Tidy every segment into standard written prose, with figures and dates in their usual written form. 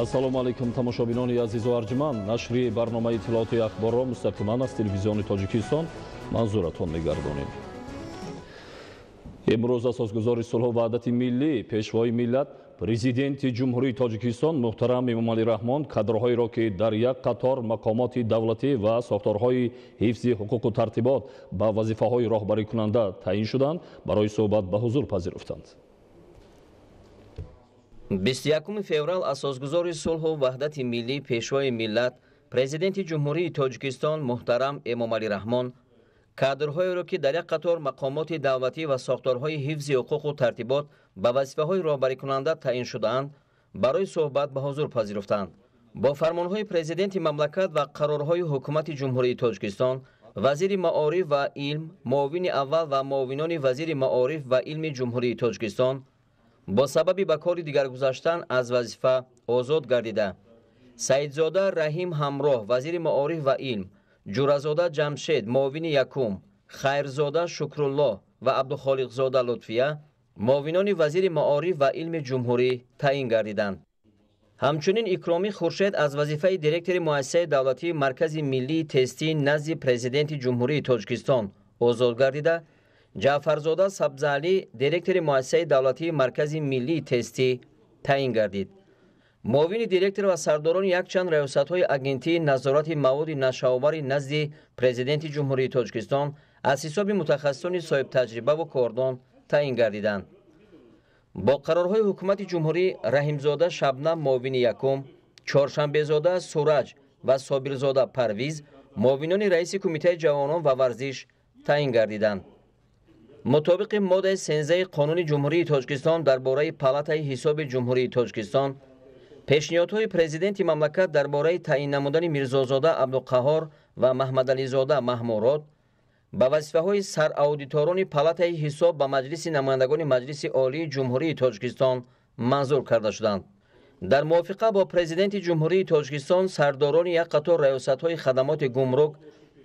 Ассалому алайкум тамошобинони азизу арҷманд. Нашри барномаи иттилооти ахборро мустақиман аз телевизиони Тоҷикистон манзуратон мегардонем. Имрӯз асосгузори сулҳу ваҳдати миллӣ, пешвои миллат, президенти ҷумҳурии Тоҷикистон муҳтарам Эмомалӣ Раҳмон кадрҳоеро ки дар як қатор мақомоти давлатӣ ва сохторҳои ҳифзи ҳуқуқу тартибот ба вазифаҳои роҳбарикунанда таъин шуданд, барои суҳбат ба ҳузур пазируфтанд. 21 феврал асосгузори сулҳу ваҳдати миллӣ, пешвои миллат, президенти ҷумҳурии Тоҷикистон муҳтарам Эмомалӣ Раҳмон кадрҳоеро ки дар як қатор мақомоти давлатӣ ва сохторҳои ҳифзи ҳуқуқу тартибот ба вазифаҳои роҳбарикунанда таъин шудаанд, барои суҳбат ба ҳузур пазируфтанд. Бо фармонҳои президенти мамлакат ва қарорҳои ҳукумати ҷумҳурии Тоҷикистон, вазири маориф ва илм, муовини аввал ва муовинони вазири маориф ва илми ҷумҳурии Тоҷикистон бо сабаби ба кори дигар гузаштан аз вазифа озод гардида, Саидзода Раҳим Ҳамроҳ, вазири маориф ва илм, Ҷуразода Ҷамшед, муовини якум, Хайрзода Шукруллоҳ ва Абдухолиқзода Лутфия, муовинони вазири маориф ва илми ҷумҳурӣ таъин гардиданд. Ҳамчунин Икромӣ Хуршед аз вазифаи директори муассисаи давлатии Маркази миллии тестӣ назди президенти ҷумҳурии Тоҷикистон озод гардида, Ҷаъфарзода Сабзалӣ директори муассисаи давлатии Маркази миллии тестӣ таъин гардид. муовини директор ва сардорони якчанд раёсатҳои агентии назорати маводи нашаовари назди президенти ҷумҳурии Тоҷикистон аз ҳисоби мутахассисони соҳибтаҷрибаву кордон таъин гардиданд. Бо қарорҳои ҳукумати ҷумҳурӣ Раҳимзода Шабнам, муовини якум, Чоршанбезода Сураҷ ва Собирзода Парвиз, муовинони раиси Кумитаи ҷавонон ва варзиш таъин гардиданд. мутобиқи моддаи 13 Қонуни ҷумҳурии Тоҷикистон дар бораи палатаи ҳисоби ҷумҳурии Тоҷикистон, пешниҳодҳои президенти мамлакат дар бораи таъин намудани Мирзозода Абдуқаҳҳор ва Маҳмадализода Маҳмурод ба вазифаҳои сараудиторони палатаи ҳисоб ба маҷлиси намояндагони Маҷлиси Олии Ҷумҳурии Тоҷикистон манзур карда шуданд. дар мувофиқа бо президенти ҷумҳурии Тоҷикистон, сардорони як қатор раёсатҳои хадамоти гумрук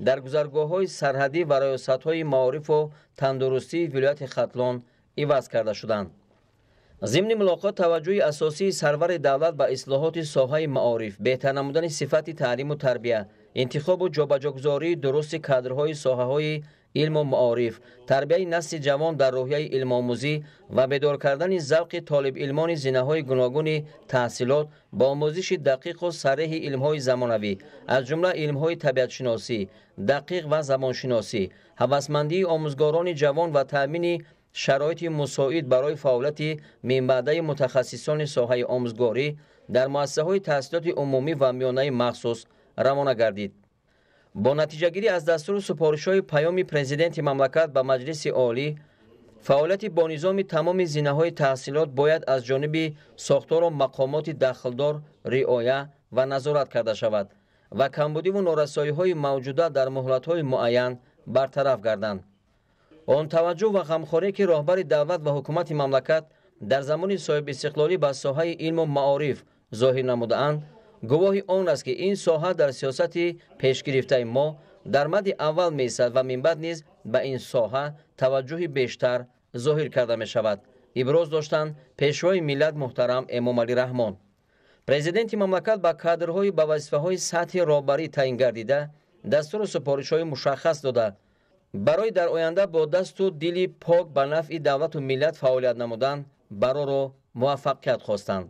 дар гузаргоҳҳои сарҳадӣ ва раёсатҳои маорифу тандурустии вилояти Хатлон иваз карда шуданд. зимни мулоқот таваҷҷӯҳи асосии сарвари давлат ба ислоҳоти соҳаи маориф, беҳтар намудани сифати таълиму тарбия, интихобу ҷобаҷогузории дурусти кадрҳои соҳаҳои илму маориф, тарбияи насли ҷавон дар рӯҳияи илмомӯзӣ ва бедор кардани завқи толибилмони зинаҳои гуногуни таҳсилот ба омӯзиши дақиқу сареҳи илмҳои замонавӣ, аз ҷумла илмҳои табиатшиносӣ, дақиқ ва замоншиносӣ, ҳавасмандии омӯзгорони ҷавон ва таъмини шароити мусоид барои фаъолияти минбаъдаи мутахассисони соҳаи омӯзгорӣ дар муассисаҳои таҳсилоти умумӣ ва миёнаи махсус равона гардид. бо натиҷагирӣ аз дастуру супоришҳои паёми президенти мамлакат ба Маҷлиси Олӣ, фаъолияти бо низоми тамоми зинаҳои таҳсилот бояд аз ҷониби сохтору мақомоти дахлдор риоя ва назорат карда шавад ва камбудиву норасоиҳои мавҷуда дар муҳлатҳои муайян бартараф гарданд. он таваҷҷӯҳ ва ғамхорие ки роҳбари давлат ва ҳукумати мамлакат дар замони соҳибистиқлолӣ ба соҳаи илму маориф зоҳир намудаанд, гувоҳи он аст ки ин соҳа дар сиёсати пешгирифтаи мо дар мадди аввал меистад ва минбаъд низ ба ин соҳа таваҷҷӯҳи бештар зоҳир карда мешавад, иброз доштанд пешвои миллат муҳтарам Эмомалӣ Раҳмон. президенти мамлакат ба кадрҳои ба вазифаҳои сатҳи роҳбарӣ таъин гардида дастуру супоришҳои мушаххас дода, барои дар оянда бо дасту дили пок ба нафъи давлату миллат фаъолият намудан бароро муваффақият хостанд.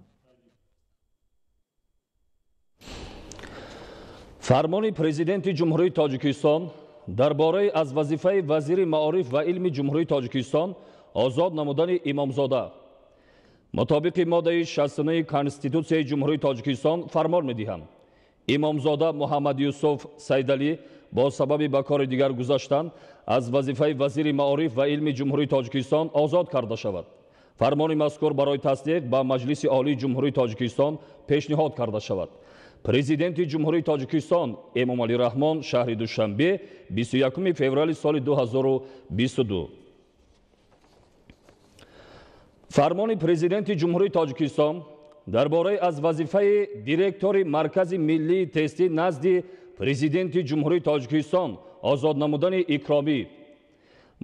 фармони президенти ҷумҳурии Тоҷикистон дар бораи аз вазифаи вазири маориф ва илми ҷумҳурии Тоҷикистон озод намудани Имомзода мутобиқи моддаи 69 Конститутсияи ҷумҳурии Тоҷикистон фармон медиҳам. Имомзода Муҳаммад Юсуф Сайдалӣ бо сабаби ба кори дигар гузаштан аз вазифаи вазири маориф ва илми ҷумҳурии Тоҷикистон озод карда шавад. фармони мазкур барои тасдиқ ба Маҷлиси Олии Ҷумҳурии Тоҷикистон пешниҳод карда шавад. президенти ҷумҳурии Тоҷикистон Эмомалӣ Раҳмон шаҳри Душанбе 21 феврали соли 2022. фармони президенти ҷумҳурии Тоҷикистон дар бораи аз вазифаи директори Маркази миллии тестӣ назди президенти ҷумҳурии Тоҷикистон озод намудани Икромӣ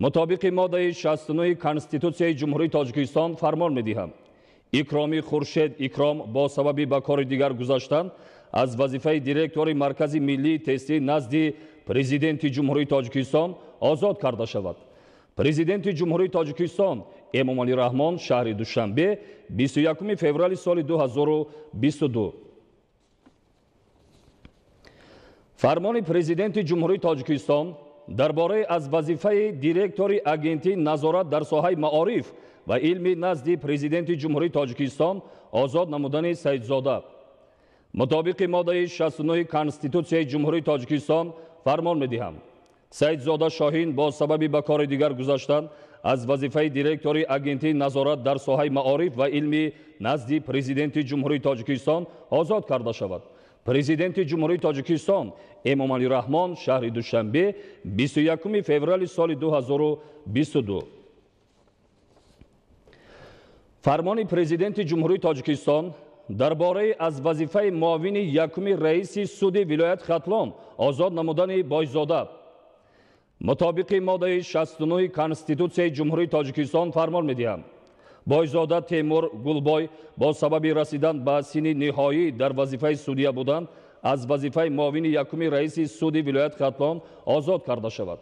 мутобиқи моддаи 69 Конститутсияи ҷумҳурии Тоҷикистон фармон медиҳам. икроми хуршед икром бо сабаби ба кори дигар гузаштан аз вазифаи директори маркази миллии тестӣ назди президенти ҷумҳурии тоҷикистон озод карда шавад. Президенти ҷумҳурии тоҷикистон Эмомалӣ Раҳмон шаҳри Душанбе 21 феврали соли 2022. фармони президенти ҷумҳурии тоҷикистон дар бораи аз вазифаи директори агентии назорат дар соҳаи маориф ва илмӣ назди президенти ҷумҳурии тоҷикистон озод намудани Саидзода. мутобиқи моддаи 69 Конститутсияи ҷумҳурии тоҷикистон фармон медиҳам. Саидзода Шоҳин бо сабаби ба кори дигар гузаштан аз вазифаи директори агентии назорат дар соҳаи маориф ва илмӣ назди президенти ҷумҳурии тоҷикистон озод карда шавад. Президенти ҷумҳурии тоҷикистон Эмомалӣ Раҳмон шаҳри Душанбе 21 феврали соли 2022. фармони президенти ҷумҳурии тоҷикистон дар бораи аз вазифаи муовини якуми раиси суди вилоят Хатлон озод намудани Бойзода. мутобиқи моддаи 69 Конститутсияи ҷумҳурии тоҷикистон фармон медиҳам. Бойзода Темур Гулбой бо сабаби расидан ба синни ниҳоӣ дар вазифаи судия будан аз вазифаи муовини якуми раиси суди вилоят Хатлон озод карда шавад.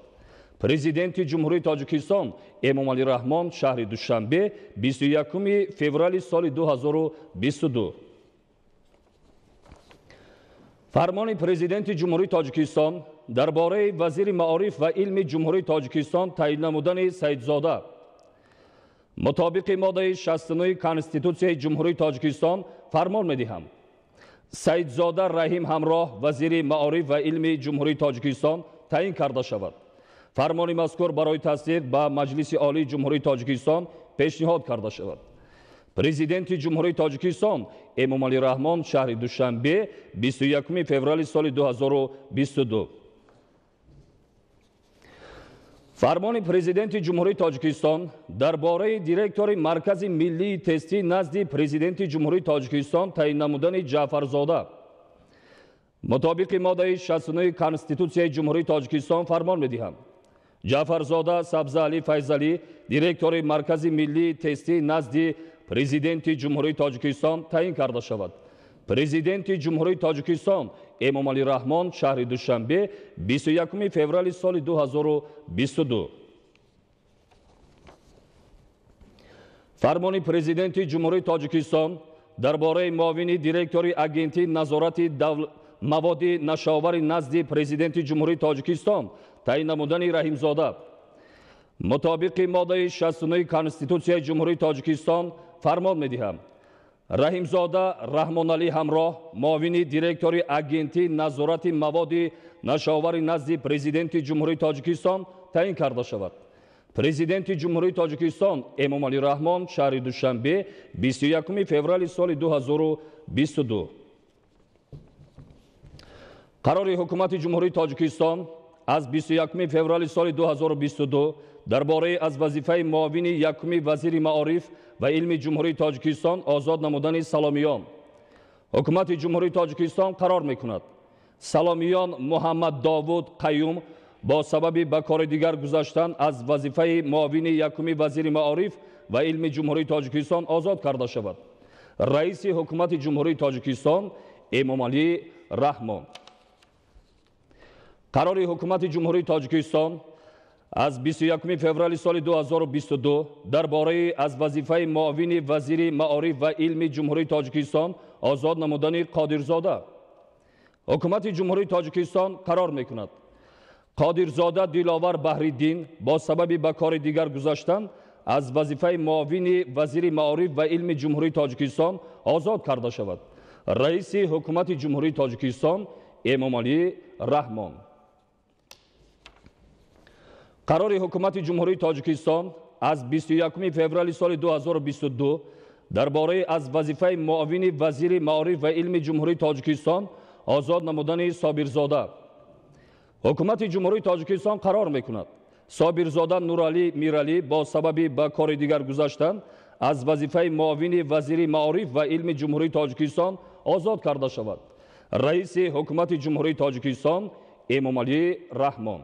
Президенти ҷумҳурии тоҷикистон Эмомалӣ Раҳмон шаҳри Душанбе 21 феврали соли 2022. фармони президенти ҷумҳурии тоҷикистон дар бораи вазири маориф ва илми ҷумҳурии тоҷикистон таъин намудани Саидзода. мутобиқи моддаи 69 Конститутсияи ҷумҳурии тоҷикистон фармон медиҳам. Саидзода Раҳим ҳамроҳ вазири маориф ва илми ҷумҳурии тоҷикистон таъин карда шавад. фармони мазкур барои тасдиқ ба Маҷлиси олии ҷумҳурии тоҷикистон пешниҳод карда шавад. президенти ҷумҳурии тоҷикистон Эмомалӣ Раҳмон шаҳри Душанбе 21 феврали соли 2022. фармони президенти ҷумҳурии тоҷикистон дар бораи директори маркази миллии тестӣ назди президенти ҷумҳурии тоҷикистон таъин намудани Ҷаъфарзода. мутобиқи моддаи 69 Конститутсияи ҷумҳурии тоҷикистон фармон медиҳам. Ҷаъфарзода Сабзаалӣ Файзалӣ директори маркази миллии тестӣ назди президенти ҷумҳурии тоҷикистон таъин карда шавад. президенти ҷумҳурии тоҷикистон Эмомалӣ Раҳмон шаҳри Душанбе 21 феврали соли 2022. фармони президенти ҷумҳурии тоҷикистон дар бораи муовини директори агентии назорати маводи нашаовари назди президенти ҷумҳурии тоҷикистон таъин намудани Раҳимзода. мутобиқи моддаи 69 Конститутсияи ҷумҳурии тоҷикистон фармон медиҳам. Раҳимзода Раҳмоналӣ ҳамроҳ муовини директори агентии назорати маводи нашаовари назди президенти ҷумҳурии тоҷикистон таъин карда шавад. президенти ҷумҳурии тоҷикистон Эмомалӣ Раҳмон шаҳри Душанбе 21 феврали соли 2022. қарори ҳукумати ҷумҳурии тоҷикистон аз 21 феврали соли 2022 дар бораи аз вазифаи муовини якуми вазири маориф ва илми ҷумҳурии тоҷикистон озод намудани Саломиён. ҳукумати ҷумҳурии тоҷикистон қарор мекунад Саломиён Муҳаммад Довуд Қаюм бо сабаби ба кори дигар гузаштан аз вазифаи муовини якуми вазири маориф ва илми ҷумҳурии тоҷикистон озод карда шавад. раиси ҳукумати ҷумҳурии тоҷикистон Эмомалӣ Раҳмон. қарори ҳукумати ҷумҳурии тоҷикистон аз 21 феврали соли 2022 дар бораи аз вазифаи муовини вазири маориф ва илми ҷумҳурии тоҷикистон озод намудани Қодирзода. ҳукумати ҷумҳурии тоҷикистон қарор мекунад Қодирзода Диловар Баҳриддин бо сабаби ба кори дигар гузаштан аз вазифаи муовини вазири маориф ва илми ҷумҳурии тоҷикистон озод карда шавад. раиси ҳукумати ҷумҳурии тоҷикистон Эмомалӣ Раҳмон. қарори ҳукумати ҷумҳурии тоҷикистон аз 21 феврали соли 2022 дар бораи аз вазифаи муовини вазири маориф ва илми ҷумҳурии тоҷикистон озод намудани Собирзода. ҳукумати ҷумҳурии тоҷикистон қарор мекунад Собирзода Нуралӣ Миралӣ бо сабаби ба кори дигар гузаштан аз вазифаи муовини вазири маориф ва илми ҷумҳурии тоҷикистон озод карда шавад. раиси ҳукумати ҷумҳурии тоҷикистон Эмомалӣ Раҳмон.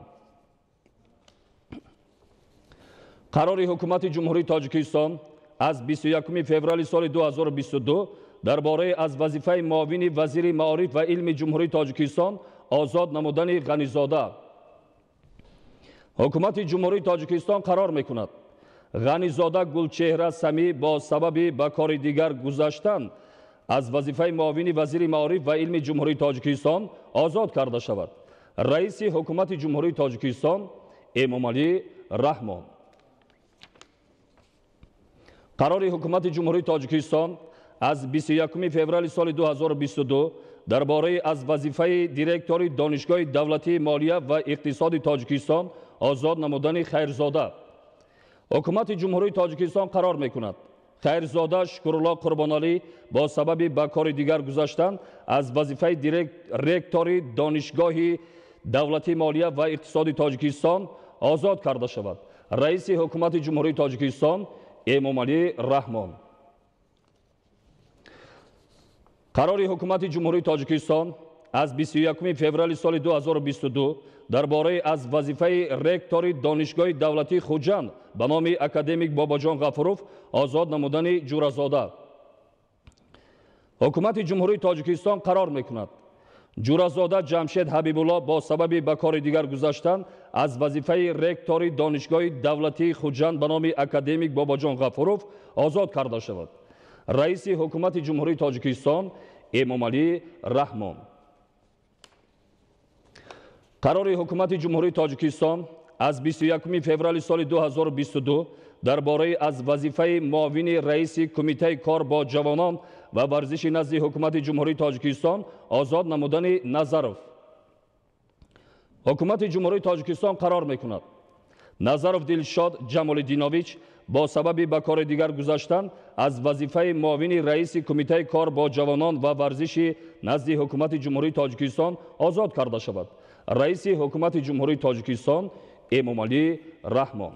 қарори ҳукумати ҷумҳурии тоҷикистон از 21 فوریه سال 2022 درباره از وظیفه معاون وزیر معارف و علم جمهوری تاجیکستان آزاد نمودن غنیزاده. حکومت جمهوری تاجیکستان قرار میکند غنیزاده گلچهره سمی با سبب به کار دیگر گذاشتن از وظیفه معاون وزیر معارف و علم جمهوری تاجیکستان آزاد کرده شود. رئیس حکومت جمهوری تاجیکستان امامعلی رحمان. قرار حکومت جمهوری تاجیکستان از 21 فوریه سال 2022 درباره از وظیفه دیرکتور دانشگاه دولتی مالیه و اقتصاد تاجیکستان آزاد نمودن خیرزاده. حکومت جمهوری تاجیکستان قرار میکند خیرزاده شکرالله قربانعلی با سبب به کار دیگر گذاشتن از وظیفه دیرکتور دانشگاه دولتی مالیه و اقتصاد تاجیکستان آزاد کرده شود. رئیس حکومت جمهوری تاجیکستان امامعلی رحمان. قرار حکومت جمهوری تاجیکستان از 21 فوریه سال 2022 درباره از وظیفه رکتور دانشگاه دولتی خوجند به نام اکادمیک باباجان غفوروف آزاد نمودن جورازاده. حکومت جمهوری تاجیکستان قرار میکند جورازاده جمشید حبیبالله با سبب به کار دیگر گذاشتن از وظیفه رکتور دانشگاه دولتی خوجند به نام اکادمیک باباجان غفوروف آزاد کرده شود. رئیس حکومت جمهوری تاجیکستان امامعلی رحمان. قرار حکومت جمهوری تاجیکستان از 21 فوریه سال 2022 درباره از وظیفه معاون رئیس کمیته کار با جوانان و ورزش نزد حکومت جمهوری تاجیکستان آزاد نمودن نظروف. حکومت جمهوری تاجیکستان قرار میکند نظروف دلشاد جمالدینویچ با سبب به کار دیگر گذاشتن از وظیفه معاون رئیس کمیته کار با جوانان و ورزش نزد حکومت جمهوری تاجیکستان آزاد کرده شود. رئیس حکومت جمهوری تاجیکستان امامعلی رحمان.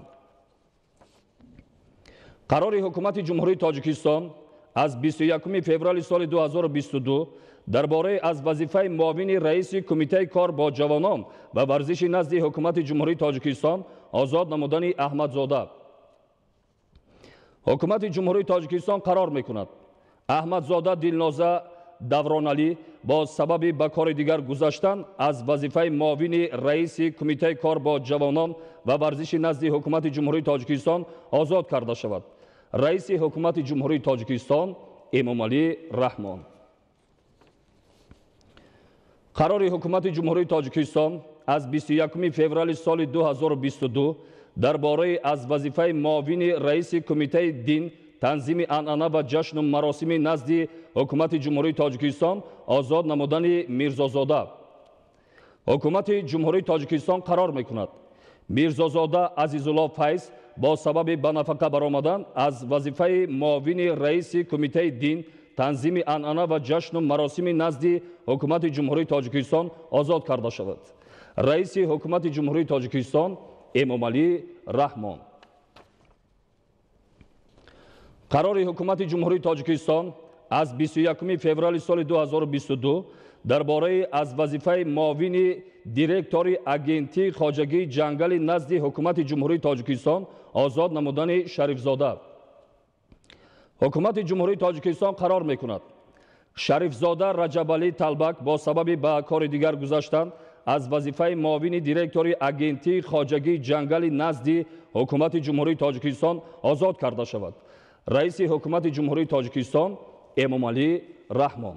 قرار حکومت جمهوری تاجیکستان از 21 فوریه سال 2022 درباره از وظیفه معاون رئیس کمیته کار با جوانان و ورزش نزد حکومت جمهوری تاجیکستان آزاد نمودن احمدزاده. حکومت جمهوری تاجیکستان قرار میکند احمدزاده دلنازه دورانعلی با سبب به کار دیگر گذاشتن از وظیفه معاون رئیس کمیته کار با جوانان و ورزش نزد حکومت جمهوری تاجیکستان آزاد کرده شود. رئیس حکومت جمهوری تاجیکستان امامعلی رحمان. قرار حکومت جمهوری تاجیکستان از 21 فوریه سال 2022 درباره از وظیفه معاون رئیس کمیته دین تنظیم عنعنه و جشن و مراسم نزد حکومت جمهوری تاجیکستان آزاد نمودن میرزازاده. حکومت جمهوری تاجیکستان قرار میکند میرزازاده عزیزالله فیض با سبب به نفقه برآمدن از وظیفه معاون رئیس کمیته دین تنظیم عنعنه و جشن و مراسم نزد حکومت جمهوری تاجیکستان آزاد کرده شود. رئیس حکومت جمهوری تاجیکستان امامعلی رحمان. قرار حکومت جمهوری تاجیکستان از 21 فوریه سال 2022 درباره از وظیفه معاون دیرکتور اگنتی خواجگی جنگل نزد حکومت جمهوری تاجیکستان آزاد نمودن شریفزاده. حکومت جمهوری تاجیکستان قرار میکند شریفزاده رجبعلی طلبک با سبب به کار دیگر گذاشتن از وظیفه معاون دیرکتور اگنتی خواجگی جنگل نزد حکومت جمهوری تاجیکستان آزاد کرده شود. رئیس حکومت جمهوری تاجیکستان امامعلی رحمان.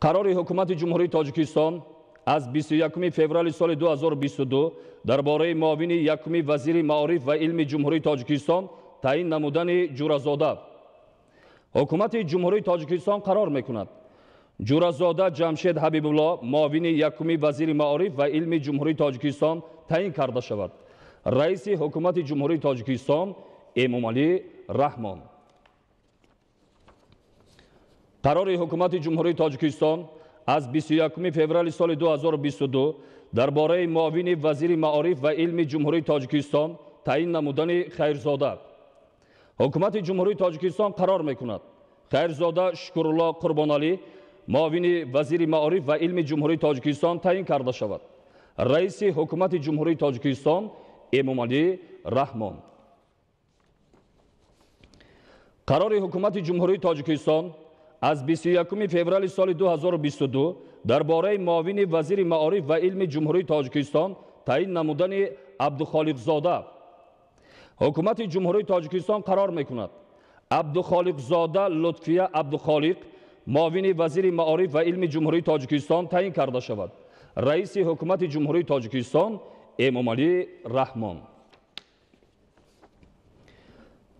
قرار حکومت جمهوری تاجیکستان از 21 فوریه سال 2022 درباره معاون یکم وزیر معارف و علم جمهوری تاجیکستان تعیین نمودن جورازاده. حکومت جمهوری تاجیکستان قرار میکند جورازاده جمشید حبیبالله معاون یکم وزیر معارف و علم جمهوری تاجیکستان تعیین کرده شود. رئیس حکومت جمهوری تاجیکستان امامعلی رحمان. قرار حکومت جمهوری تاجیکستان از 21 فوریه سال 2022 درباره معاون وزیر معارف و علم جمهوری تاجیکستان تعیین نمودن خیرزاده. حکومت جمهوری تاجیکستان قرار میکند خیرزاده شکرالله قربانعلی معاون وزیر معارف و علم جمهوری تاجیکستان تعیین کرده شود. رئیس حکومت جمهوری تاجیکستان امامعلی رحمان. қарори ҳукумати ҷумҳурии тоҷикистон аз 21 феврали соли 2022 дар бораи муовини вазири маориф ва илми ҷумҳурии тоҷикистон таъин намудани абдухолиқзода. ҳукумати ҷумҳурии тоҷикистон қарор мекунад абдухолиқзода лутфия абдухолиқ муовини вазири маориф ва илми ҷумҳурии тоҷикистон таъин карда шавад. раиси ҳукумати ҷумҳурии тоҷикистон эмомалӣ раҳмон.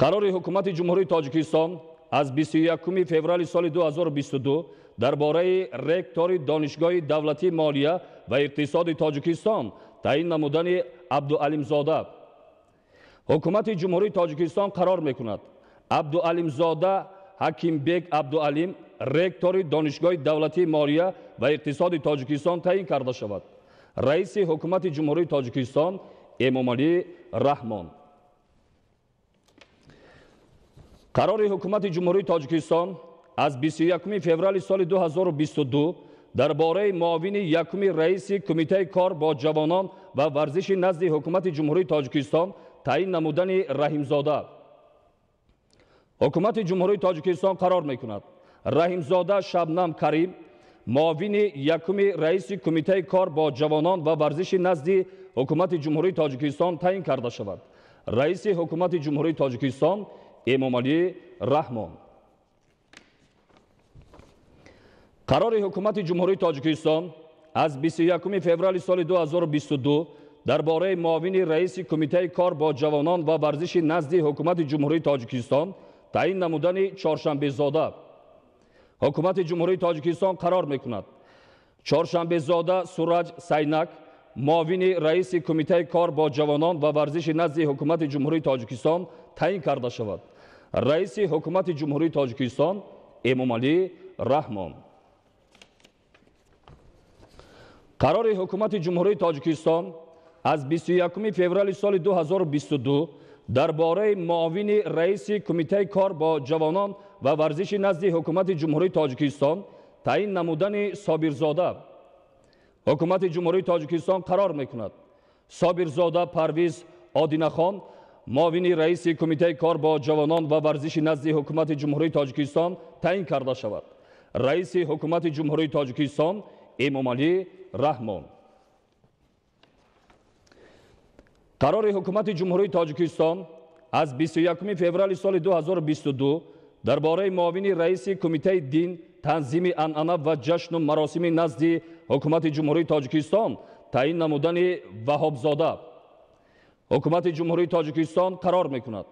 қарори ҳукумати ҷумҳурии тоҷикистон аз 21 феврали соли 2022 дар бораи ректори донишгоҳи давлатии молия ва иқтисоди тоҷикистон таъин намудани абдуалимзода. ҳукумати ҷумҳурии тоҷикистон қарор мекунад абдуалимзода ҳакимбек абдуалим ректори донишгоҳи давлатии молия ва иқтисоди тоҷикистон таъин карда шавад. раиси ҳукумати ҷумҳурии тоҷикистон эмомалӣ раҳмон. қарори ҳукумати ҷумҳурии тоҷикистон аз 21 феврали соли 2022 дар бораи муовини якуми раиси кумитаи кор бо ҷавонон ва варзиши назди ҳукумати ҷумҳурии тоҷикистон таъин намудани раҳимзода. ҳукумати ҷумҳурии тоҷикистон қарор мекунад раҳимзода шабнам карим муовини якуми раиси кумитаи кор бо ҷавонон ва варзиши назди ҳукумати ҷумҳурии тоҷикистон таъин карда шавад. раиси ҳукумати ҷумҳурии тоҷикистон эмомалӣ раҳмон. қарори ҳукумати ҷумҳурии тоҷикистон аз 21 феврали соли 2022 дар бораи муовини раиси кумитаи кор бо ҷавонон ва варзиши назди ҳукумати ҷумҳурии тоҷикистон таъин намудани чоршанбезода. ҳукумати ҷумҳурии тоҷикистон қарор мекунад чоршанбезода сураҷ сайнак муовини раиси кумитаи кор бо ҷавонон ва варзиши назди ҳукумати ҷумҳурии тоҷикистон таъин карда шавад. раиси ҳукумати ҷумҳурии тоҷикистон эмомалӣ раҳмон. қарори ҳукумати ҷумҳурии тоҷикистон аз 21 феврали соли 2022 дар бораи муовини раиси кумитаи кор бо ҷавонон ва варзиши назди ҳукумати ҷумҳурии тоҷикистон таъин намудани собирзода. ҳукумати ҷумҳурии тоҷикистон қарор мекунад собирзода парвиз одинахон муовини раиси кумитаи кор бо ҷавонон ва варзиши назди ҳукумати ҷумҳурии тоҷикистон таъин карда шавад. раиси ҳукумати ҷумҳурии тоҷикистон эмомалӣ раҳмон. қарори ҳукумати ҷумҳурии тоҷикистон аз 21 феврали соли 2022 дар бораи муовини раиси кумитаи дин танзими анъана ва ҷашну маросими назди ҳукумати ҷумҳурии тоҷикистон таъин намудани ваҳобзода. ҳукумати ҷумҳурии тоҷикистон қарор мекунад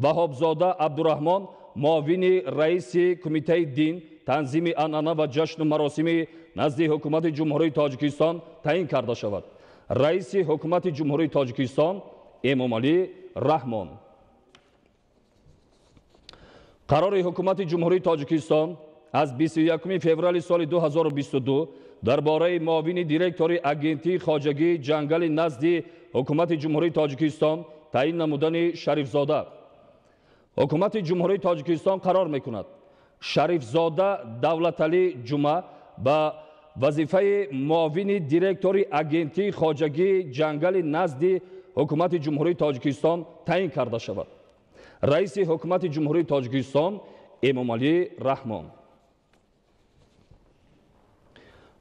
ваҳобзода абдураҳмон муовини раиси кумитаи дин танзими анъана ва ҷашну маросими назди ҳукумати ҷумҳурии тоҷикистон таъин карда шавад. раиси ҳукумати ҷумҳурии тоҷикистон эмомалӣ раҳмон. қарори ҳукумати ҷумҳурии тоҷикистон аз 21 феврали соли 2022 дар бораи муовини директори агентии хоҷагии ҷангали назди ҳукумати ҷумҳурии тоҷикистон таъин намудани шарифзода. ҳукумати ҷумҳурии тоҷикистон қарор мекунад шарифзода давлаталӣ ҷумъа ба вазифаи муовини директори агентии хоҷагии ҷангали назди ҳукумати ҷумҳурии тоҷикистон таъин карда шавад. раиси ҳукумати ҷумҳурии тоҷикистон эмомалӣ раҳмон.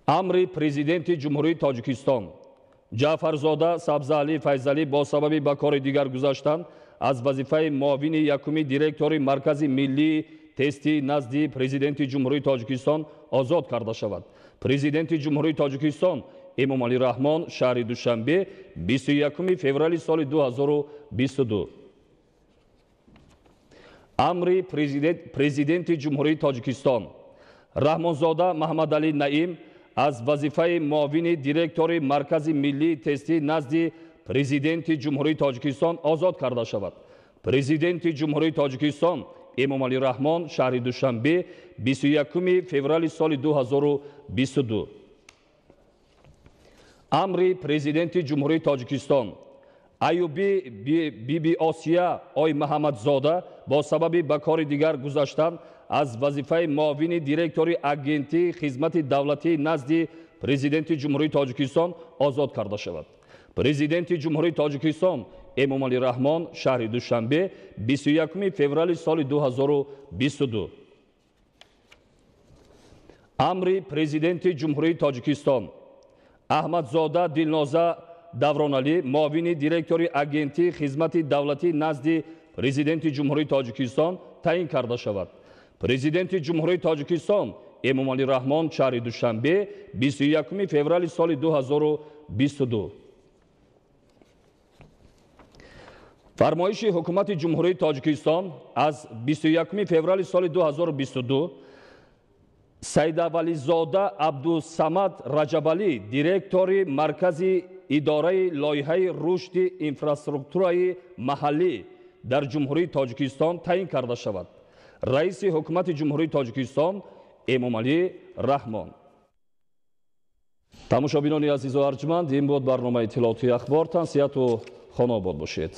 амри президенти ҷумҳурии тоҷикистон ҷаъфарзода сабзаалӣ файзалӣ бо сабаби ба кори дигар гузаштан аз вазифаи муовини якуми директори маркази миллии тестии назди президенти ҷумҳурии тоҷикистон озод карда шавад. президенти ҷумҳурии тоҷикистон эмомалӣ раҳмон шаҳри душанбе 21 феврали соли 2022. амри президенти ҷумҳурии тоҷикистон раҳмонзода маҳмадалӣ наим аз вазифаи муовини директори маркази миллии тестии назди президенти ҷумҳурии тоҷикистон озод карда шавад. президенти ҷумҳурии тоҷикистон эмомалӣ раҳмон шаҳри душанбе 21 феврали соли 2022. амри президенти ҷумҳурии тоҷикистон айюби биби осия ой маҳамадзода бо сабаби ба кори дигар гузаштан аз вазифаи муовини директори агентии хизмати давлатии назди президенти ҷумҳурии тоҷикистон озод карда шавад. Президенти Ҷумҳурии Тоҷикистон Эмомалӣ Раҳмон шаҳри Душанбе 21 феврали соли 2022. Амри Президенти Ҷумҳурии Тоҷикистон Аҳмадзода Дилноза Давроналӣ, муовини директори агентии хизмати давлатӣ назди Президенти Ҷумҳурии Тоҷикистон таъин карда шавад. Президенти Ҷумҳурии Тоҷикистон Эмомалӣ Раҳмон шаҳри Душанбе 21 феврали соли 2022. Фармоиши ҳукумати Ҷумҳурии Тоҷикистон аз 21 феврали соли 2022 Сайдавализода Абдусамад Раҷабалӣ, директори Маркази идораи лоиҳаи рушди инфраструктураи маҳаллӣ дар Ҷумҳурии Тоҷикистон таъин карда шавад. Раиси ҳукумати Ҷумҳурии Тоҷикистон Эмомалӣ Раҳмон. Тамошобинони азизу арҷманд, ин буд барномаи иттилоотии ахбор. Тансияту хонобод бошед.